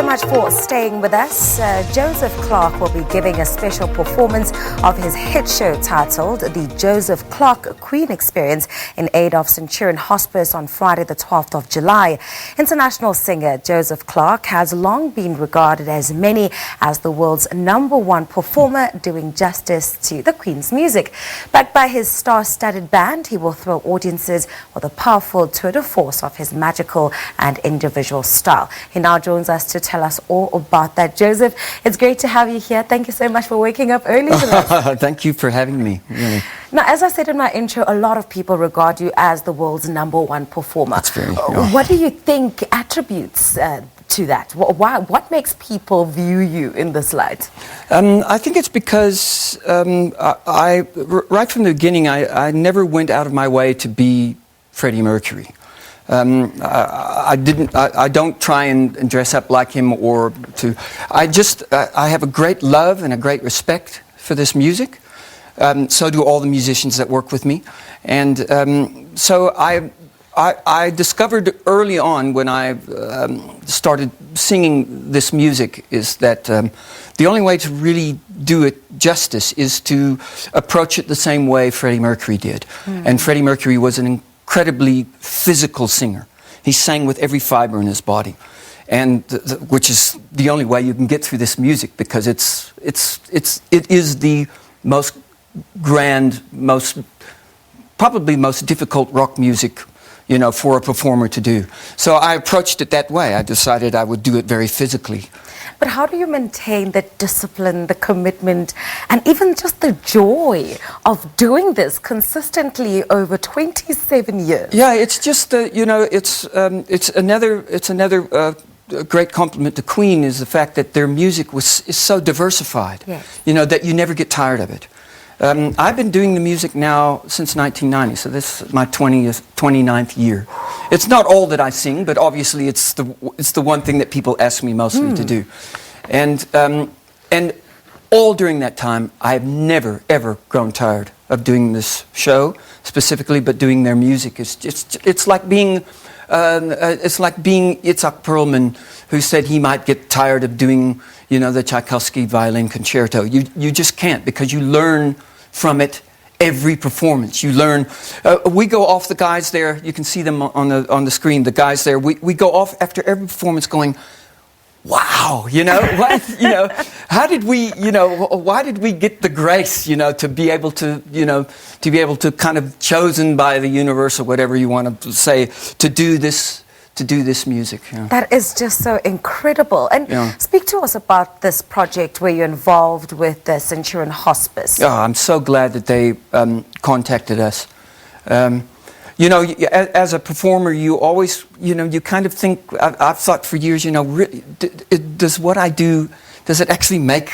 so much for staying with us. Joseph Clark will be giving a special performance of his hit show titled The Joseph Clark Queen Experience in aid of Centurion Hospice on Friday the 12th of July. International singer Joseph Clark has long been regarded as many as the world's #1 performer doing justice to the Queen's music. Backed by his star-studded band, he will thrill audiences with a powerful tour de force of his magical and individual style. He now joins us to tell us all about that. Joseph, it's great to have you here. Thank you so much for waking up early today. Thank you for having me. Really. Now, as I said in my intro, a lot of people regard you as the world's #1 performer. That's very, What do you think attributes to that? What makes people view you in this light? I think it's because right from the beginning, I never went out of my way to be Freddie Mercury. I don't try and dress up like him I have a great love and a great respect for this music. So do all the musicians that work with me. And so I discovered early on when I started singing this music is that the only way to really do it justice is to approach it the same way Freddie Mercury did. And Freddie Mercury was an incredibly physical singer. He sang with every fiber in his body, and which is the only way you can get through this music, because it is the most grand, probably most difficult rock music, for a performer to do. So I approached it that way. I decided I would do it very physically. But how do you maintain the discipline, the commitment, and even just the joy of doing this consistently over 27 years? Yeah, it's just it's another great compliment to Queen is the fact that their music is so diversified. Yes. That you never get tired of it. I've been doing the music now since 1990, so this is my 29th year. It's not all that I sing, but obviously it's the one thing that people ask me mostly to do. And all during that time, I have never, ever grown tired of doing this show specifically, but doing their music. It's like being Itzhak Perlman, who said he might get tired of doing, the Tchaikovsky violin concerto. You just can't, because you learn from it every performance. You learn. We go off, the guys there, you can see them on the screen, the guys there, we go off after every performance going, wow, how did we, why did we get the grace, to be able to kind of chosen by the universe, or whatever you want to say, to do this music. That is just so incredible. And speak to us about this project where you're involved with the Centurion Hospice. Oh, I'm so glad that they contacted us. As a performer, you always, you kind of think, I've thought for years, does what I do, does it actually make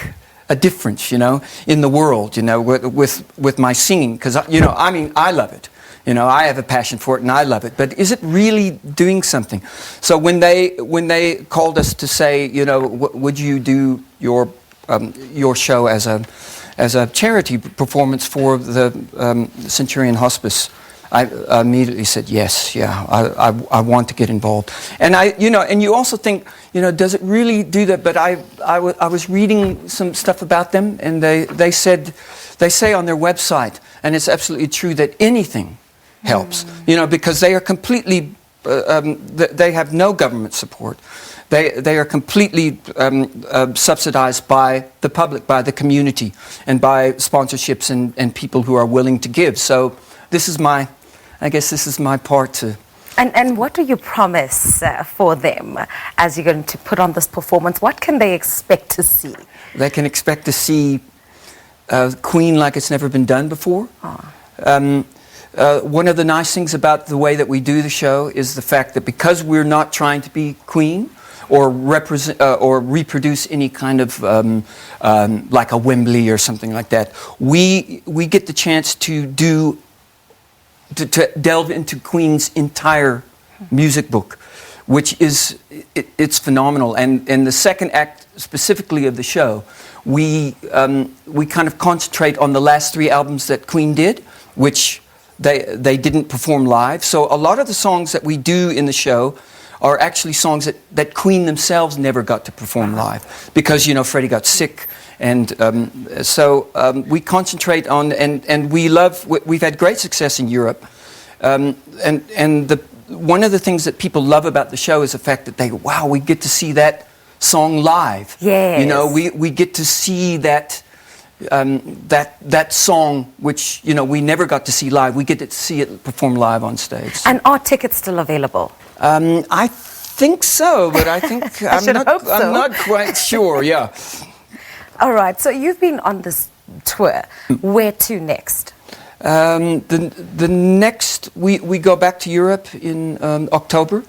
a difference, in the world, with my singing? Because, I love it. I have a passion for it and I love it. But is it really doing something? So when they called us to say, would you do your show as a charity performance for the Centurion Hospice, I immediately said yes. Yeah, I want to get involved. And and you also think, does it really do that? But I was reading some stuff about them, and they say on their website, and it's absolutely true, that anything helps. Because they are completely, they have no government support. They are completely subsidized by the public, by the community, and by sponsorships and people who are willing to give. So this is my part to. And what do you promise for them as you're going to put on this performance? What can they expect to see? They can expect to see Queen like it's never been done before. One of the nice things about the way that we do the show is the fact that because we're not trying to be Queen or reproduce any kind of like a Wembley or something like that, we get the chance to delve into Queen's entire music book, which is it's phenomenal. And the second act specifically of the show, we kind of concentrate on the last 3 albums that Queen did, which they didn't perform live. So a lot of the songs that we do in the show are actually songs that Queen themselves never got to perform live because, you know, Freddie got sick. And so we concentrate on, and we've had great success in Europe. One of the things that people love about the show is the fact that wow, we get to see that song live. Yes. You know, we get to see that song, which, you know, we never got to see live. We get to see it perform live on stage. And are tickets still available? I think so, but I think I'm not quite sure. Yeah. All right. So you've been on this tour. Where to next? The next we go back to Europe in October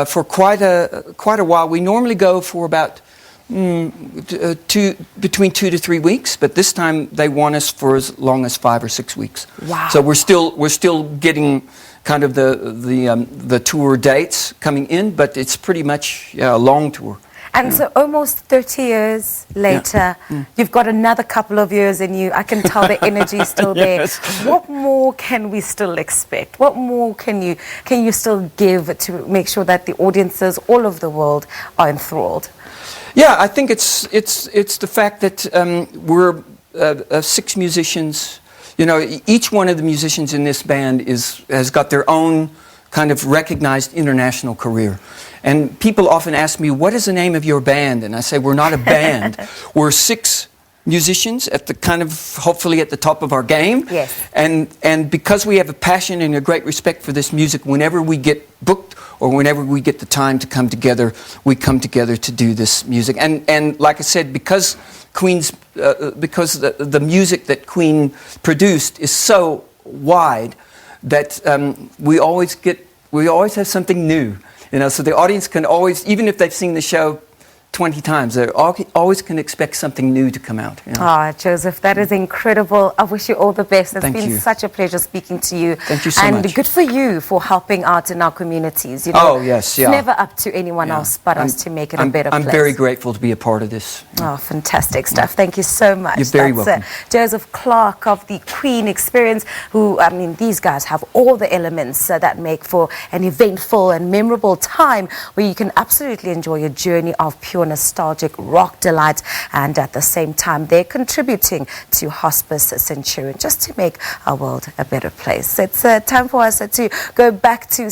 for quite a while. We normally go for about between 2 to 3 weeks, but this time they want us for as long as 5 or 6 weeks. Wow! So we're still getting kind of the tour dates coming in, but it's pretty much a long tour. And so almost 30 years later, you've got another couple of years in you. I can tell the energy is still there. Yes. What more can we still expect? What more can you still give to make sure that the audiences all over the world are enthralled? Yeah, I think it's the fact that we're 6 musicians. You know, each one of the musicians in this band has got their own kind of recognized international career. And people often ask me, what is the name of your band? And I say, we're not a band. We're 6 musicians at the kind of, hopefully at the top of our game. Yes. And because we have a passion and a great respect for this music, whenever we get booked or whenever we get the time to come together, we come together to do this music. And like I said, because because the music that Queen produced is so wide that we always have something new. You know, so the audience can always, even if they've seen the show 20 times, they always can expect something new to come out. You know? Ah, Joseph, that is incredible. I wish you all the best. It's Thank been you. such a pleasure speaking to you. Thank you so much. And good for you for helping out in our communities. You know, Oh, yes, yeah. It's never up to anyone else but us to make it a better place. I'm very grateful to be a part of this. Oh, fantastic stuff. Thank you so much. You're very welcome. Joseph Clark of the Queen Experience, who, I mean, these guys have all the elements that make for an eventful and memorable time where you can absolutely enjoy a journey of pure nostalgic rock delight, and at the same time they're contributing to Hospice Centurion just to make our world a better place. It's time for us to go back to